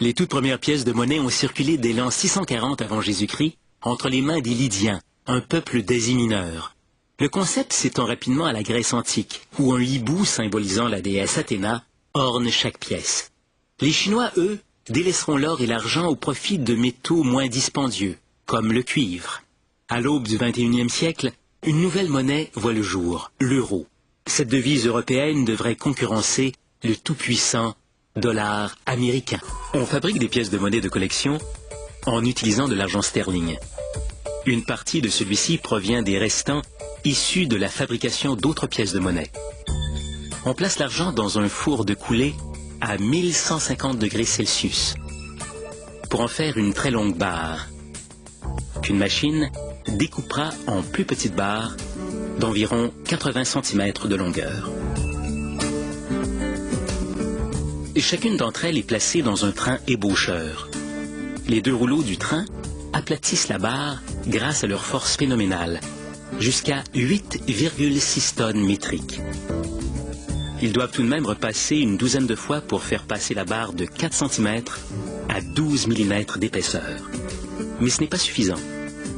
Les toutes premières pièces de monnaie ont circulé dès l'an 640 avant Jésus-Christ entre les mains des Lydiens, un peuple d'Asie mineure. Le concept s'étend rapidement à la Grèce antique, où un hibou symbolisant la déesse Athéna orne chaque pièce. Les Chinois, eux, délaisseront l'or et l'argent au profit de métaux moins dispendieux, comme le cuivre. À l'aube du XXIe siècle, une nouvelle monnaie voit le jour, l'euro. Cette devise européenne devrait concurrencer le tout-puissant dollar américain. On fabrique des pièces de monnaie de collection en utilisant de l'argent sterling. Une partie de celui-ci provient des restants issus de la fabrication d'autres pièces de monnaie. On place l'argent dans un four de coulée à 1150 degrés Celsius pour en faire une très longue barre qu'une machine découpera en plus petites barres d'environ 80 cm de longueur. Et chacune d'entre elles est placée dans un train ébaucheur. Les deux rouleaux du train aplatissent la barre grâce à leur force phénoménale, jusqu'à 8,6 tonnes métriques. Ils doivent tout de même repasser une douzaine de fois pour faire passer la barre de 4 cm à 12 mm d'épaisseur. Mais ce n'est pas suffisant.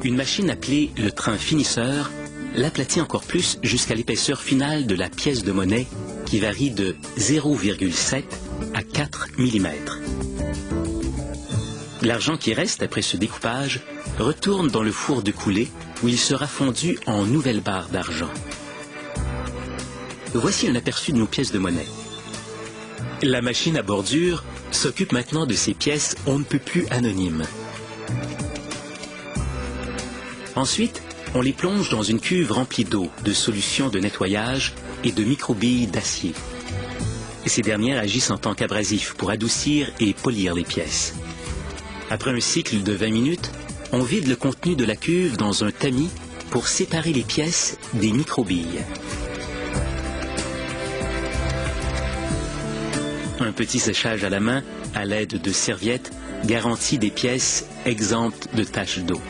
Une machine appelée le train finisseur l'aplatit encore plus jusqu'à l'épaisseur finale de la pièce de monnaie qui varie de 0,7 à 4 mm. L'argent qui reste après ce découpage retourne dans le four de coulée où il sera fondu en nouvelles barres d'argent. Voici un aperçu de nos pièces de monnaie. La machine à bordure s'occupe maintenant de ces pièces on ne peut plus anonymes. Ensuite, on les plonge dans une cuve remplie d'eau, de solutions de nettoyage et de microbilles d'acier. Ces dernières agissent en tant qu'abrasif pour adoucir et polir les pièces. Après un cycle de 20 minutes, on vide le contenu de la cuve dans un tamis pour séparer les pièces des microbilles. Un petit séchage à la main, à l'aide de serviettes, garantit des pièces exemptes de taches d'eau.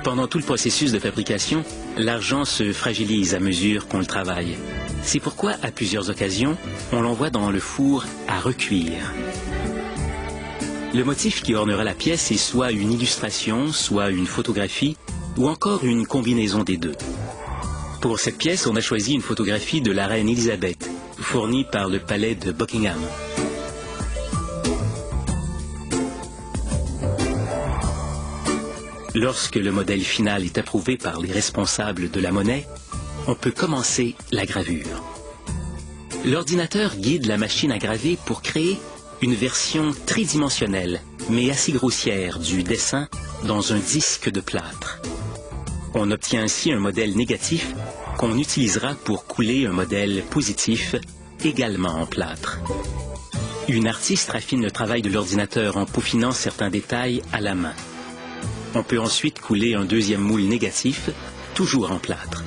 Pendant tout le processus de fabrication, l'argent se fragilise à mesure qu'on le travaille. C'est pourquoi, à plusieurs occasions, on l'envoie dans le four à recuire. Le motif qui ornera la pièce est soit une illustration, soit une photographie, ou encore une combinaison des deux. Pour cette pièce, on a choisi une photographie de la reine Élisabeth, fournie par le palais de Buckingham. Lorsque le modèle final est approuvé par les responsables de la monnaie, on peut commencer la gravure. L'ordinateur guide la machine à graver pour créer une version tridimensionnelle, mais assez grossière, du dessin dans un disque de plâtre. On obtient ainsi un modèle négatif qu'on utilisera pour couler un modèle positif, également en plâtre. Une artiste raffine le travail de l'ordinateur en peaufinant certains détails à la main. On peut ensuite couler un deuxième moule négatif, toujours en plâtre.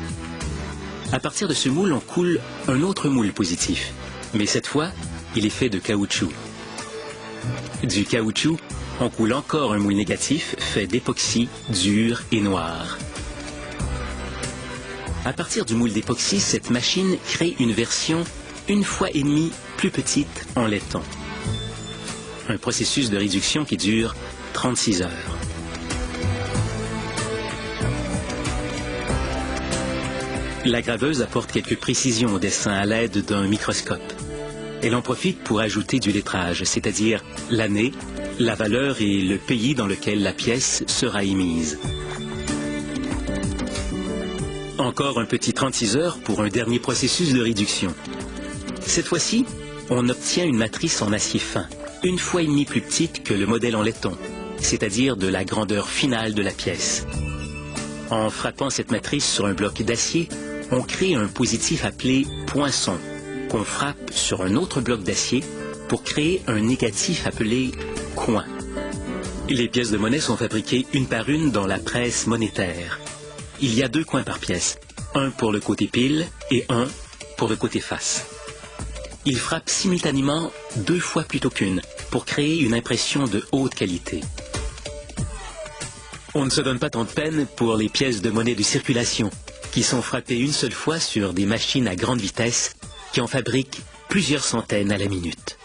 À partir de ce moule, on coule un autre moule positif, mais cette fois, il est fait de caoutchouc. Du caoutchouc, on coule encore un moule négatif fait d'époxy dur et noir. À partir du moule d'époxy, cette machine crée une version 1,5 fois plus petite en laiton. Un processus de réduction qui dure 36 heures. La graveuse apporte quelques précisions au dessin à l'aide d'un microscope. Elle en profite pour ajouter du lettrage, c'est-à-dire l'année, la valeur et le pays dans lequel la pièce sera émise. Encore un petit 36 heures pour un dernier processus de réduction. Cette fois-ci, on obtient une matrice en acier fin, 1,5 fois plus petite que le modèle en laiton, c'est-à-dire de la grandeur finale de la pièce. En frappant cette matrice sur un bloc d'acier, on crée un positif appelé poinçon, qu'on frappe sur un autre bloc d'acier pour créer un négatif appelé coin. Les pièces de monnaie sont fabriquées une par une dans la presse monétaire. Il y a 2 coins par pièce, un pour le côté pile et un pour le côté face. Ils frappent simultanément 2 fois plutôt qu'une pour créer une impression de haute qualité. On ne se donne pas tant de peine pour les pièces de monnaie de circulation, qui sont frappées une seule fois sur des machines à grande vitesse qui en fabriquent plusieurs centaines à la minute.